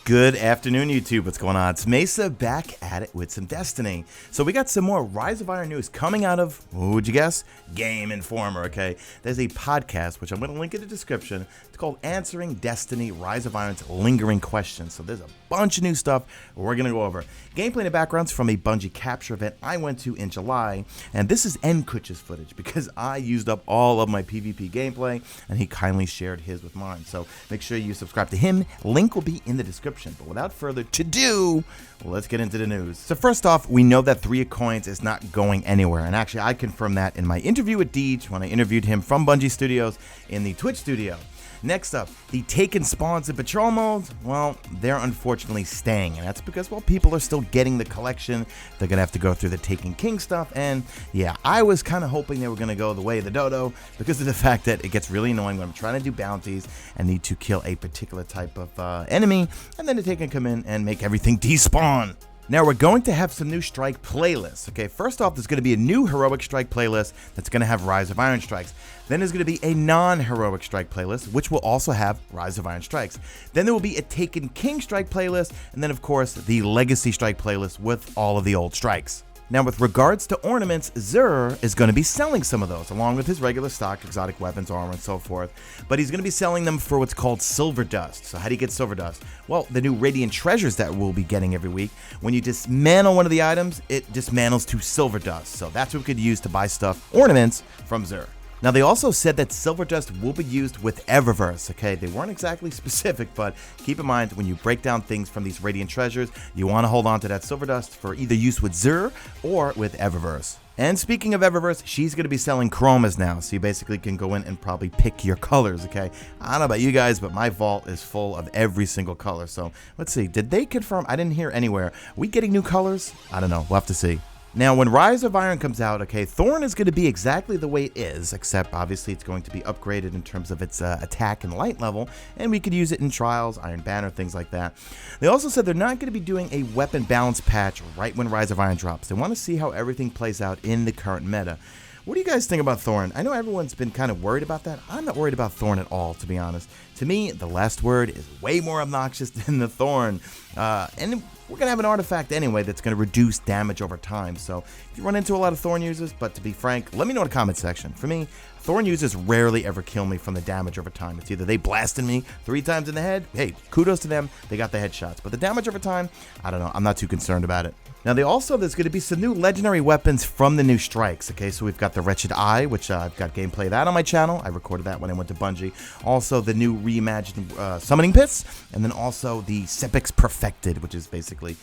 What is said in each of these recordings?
Good afternoon, YouTube. What's going on? It's Mesa back at it with some Destiny. So we got some more Rise of Iron news coming out of, what would you guess? Game Informer, okay? There's a podcast, which I'm going to link in the description. It's called Answering Destiny Rise of Iron's Lingering Questions. So there's a bunch of new stuff we're going to go over. Gameplay and backgrounds from a Bungie Capture Event I went to in July. And this is Enkuch's footage because I used up all of my PvP gameplay and he kindly shared his with mine. So make sure you subscribe to him. Link will be in the description. But without further ado, let's get into the news. So first off, we know that 3 of Coins is not going anywhere. And actually, I confirmed that in my interview with Deej when I interviewed him from Bungie Studios in the Twitch studio. Next up, the Taken spawns and patrol modes, well, they're unfortunately staying. And that's because, well, people are still getting the collection. They're going to have to go through the Taken King stuff. And yeah, I was kind of hoping they were going to go the way of the dodo because of the fact that it gets really annoying when I'm trying to do bounties and need to kill a particular type of enemy. And then the Taken come in and make everything despawn. Now we're going to have some new strike playlists. Okay, first off, there's going to be a new heroic strike playlist that's going to have Rise of Iron strikes. Then there's going to be a non-heroic strike playlist, which will also have Rise of Iron strikes. Then there will be a Taken King strike playlist, and then of course the Legacy strike playlist with all of the old strikes. Now with regards to ornaments, Xur is going to be selling some of those along with his regular stock, exotic weapons, armor, and so forth. But he's going to be selling them for what's called Silverdust. So how do you get Silverdust? Well, the new Radiant Treasures that we'll be getting every week. When you dismantle one of the items, it dismantles to Silverdust. So that's what we could use to buy stuff, ornaments from Xur. Now, they also said that Silverdust will be used with Eververse, okay? They weren't exactly specific, but keep in mind, when you break down things from these Radiant Treasures, you want to hold on to that Silverdust for either use with Xur or with Eververse. And speaking of Eververse, she's going to be selling chromas now, so you basically can go in and probably pick your colors, okay? I don't know about you guys, but my vault is full of every single color. So, let's see, did they confirm? I didn't hear anywhere. Are we getting new colors? I don't know. We'll have to see. Now, when Rise of Iron comes out, okay, Thorn is going to be exactly the way it is, except obviously it's going to be upgraded in terms of its attack and light level, and we could use it in Trials, Iron Banner, things like that. They also said they're not going to be doing a weapon balance patch right when Rise of Iron drops. They want to see how everything plays out in the current meta. What do you guys think about Thorn? I know everyone's been kind of worried about that. I'm not worried about Thorn at all, to be honest. To me, the last word is way more obnoxious than the Thorn. And we're going to have an artifact anyway that's going to reduce damage over time. So if you run into a lot of Thorn users, but to be frank, let me know in the comment section. For me, Thorn users rarely ever kill me from the damage over time. It's either they blasted me 3 times in the head. Hey, kudos to them. They got the headshots. But the damage over time, I don't know. I'm not too concerned about it. Now, there's going to be some new legendary weapons from the new strikes. Okay, so we've got the Wretched Eye, which I've got gameplay of that on my channel. I recorded that when I went to Bungie. Also, the new reimagined summoning pits, and then also the Sepix Perfected, which is basically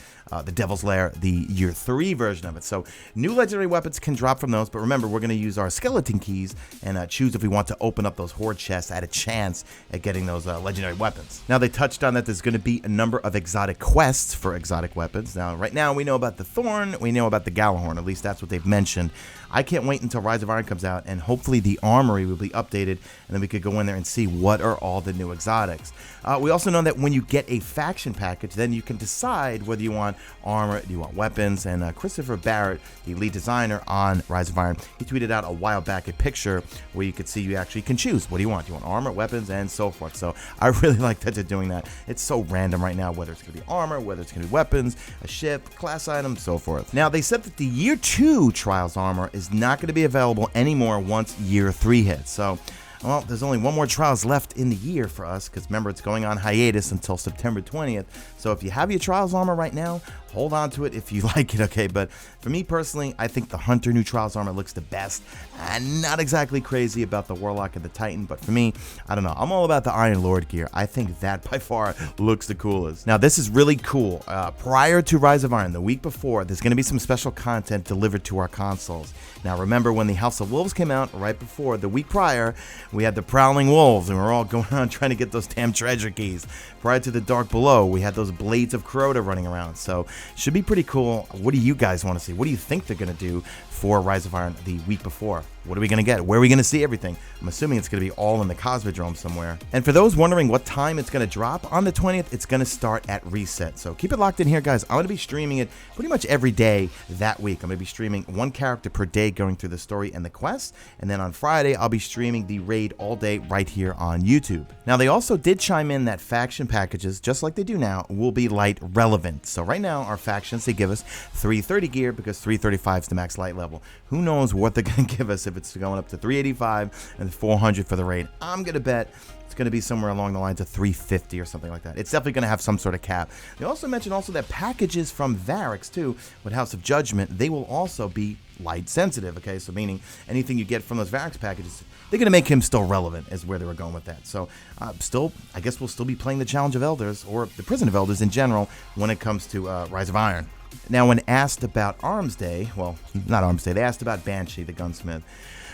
the Devil's Lair, the year 3 version of it. So new legendary weapons can drop from those, but remember, we're going to use our skeleton keys and choose if we want to open up those horde chests at a chance at getting those legendary weapons. Now, they touched on that there's going to be a number of exotic quests for exotic weapons. Now, right now, we know about the Thorn, we know about the Galahorn, at least that's what they've mentioned. I can't wait until Rise of Iron comes out, and hopefully the armory will be updated, and then we could go in there and see what are all the new exotics. We also know that when you get a faction package, then you can decide whether you want armor, do you want weapons, and Christopher Barrett, the lead designer on Rise of Iron, he tweeted out a while back a picture where you could see you actually can choose what do you want. Do you want armor, weapons, and so forth. So I really like that they're doing that. It's so random right now, whether it's going to be armor, whether it's going to be weapons, a ship, class item, so forth. Now, they said that the year 2 Trials armor is not going to be available anymore once year 3 hits. So, well, there's only one more Trials left in the year for us, because remember, it's going on hiatus until September 20th. So if you have your Trials armor right now, hold on to it if you like it, okay? But for me personally, I think the Hunter new Trials armor looks the best. I'm not exactly crazy about the Warlock and the Titan, but for me, I don't know. I'm all about the Iron Lord gear. I think that by far looks the coolest. Now, this is really cool. Prior to Rise of Iron, the week before, there's going to be some special content delivered to our consoles. Now, remember when the House of Wolves came out right before, the week prior, we had the Prowling Wolves, and we were all going around trying to get those damn treasure keys. Prior to the Dark Below, we had those Blades of Crota running around. So, should be pretty cool. What do you guys want to see? What do you think they're going to do for Rise of Iron the week before? What are we going to get? Where are we going to see everything? I'm assuming it's going to be all in the Cosmodrome somewhere. And for those wondering what time it's going to drop, on the 20th, it's going to start at reset. So keep it locked in here, guys. I'm going to be streaming it pretty much every day that week. I'm going to be streaming one character per day going through the story and the quest. And then on Friday, I'll be streaming the raid all day right here on YouTube. Now, they also did chime in that faction packages, just like they do now, will be light relevant. So right now, our factions, they give us 330 gear because 335 is the max light level. Who knows what they're going to give us if it's going up to 385 and 400 for the raid. I'm going to bet it's going to be somewhere along the lines of 350 or something like that. It's definitely going to have some sort of cap. They also mentioned that packages from Varix too, with House of Judgment, they will also be light sensitive, okay? So meaning anything you get from those Varix packages, they're going to make him still relevant is where they were going with that. So I guess we'll still be playing the Challenge of Elders or the Prison of Elders in general when it comes to Rise of Iron. Now, when asked about Arms Day, well, not Arms Day, they asked about Banshee, the gunsmith.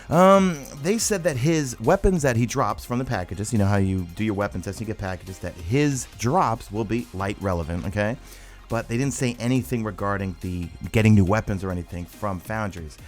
They said that his weapons that he drops from the packages, you know how you do your weapons as you get packages, that his drops will be light relevant, okay? But they didn't say anything regarding the getting new weapons or anything from Foundries.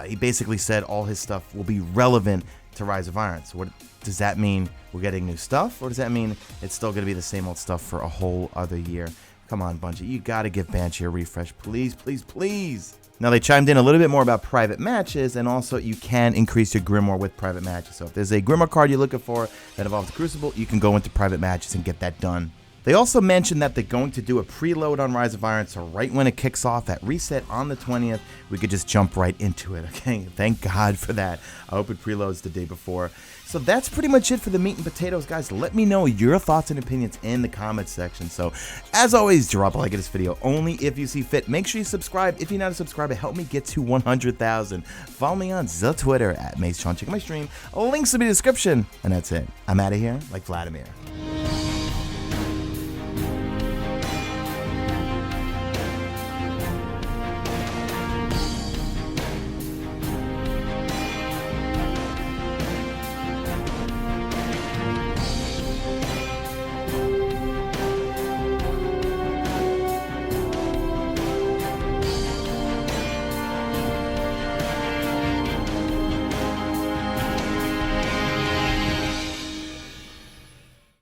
He basically said all his stuff will be relevant to Rise of Iron. So what does that mean? We're getting new stuff, or does that mean it's still going to be the same old stuff for a whole other year? Come on, Bungie, you got to give Banshee a refresh, please, please, please. Now, they chimed in a little bit more about private matches, and also you can increase your grimoire with private matches. So if there's a grimoire card you're looking for that involves the Crucible, you can go into private matches and get that done. They also mentioned that they're going to do a preload on Rise of Iron, so right when it kicks off at reset on the 20th, we could just jump right into it, okay? Thank God for that. I hope it preloads the day before. So that's pretty much it for the meat and potatoes, guys. Let me know your thoughts and opinions in the comments section. So, as always, drop a like at this video only if you see fit. Make sure you subscribe if you're not a subscriber. Help me get to 100,000. Follow me on the Twitter at Mesa. Check my stream. Links in the description. And that's it. I'm out of here like Vladimir.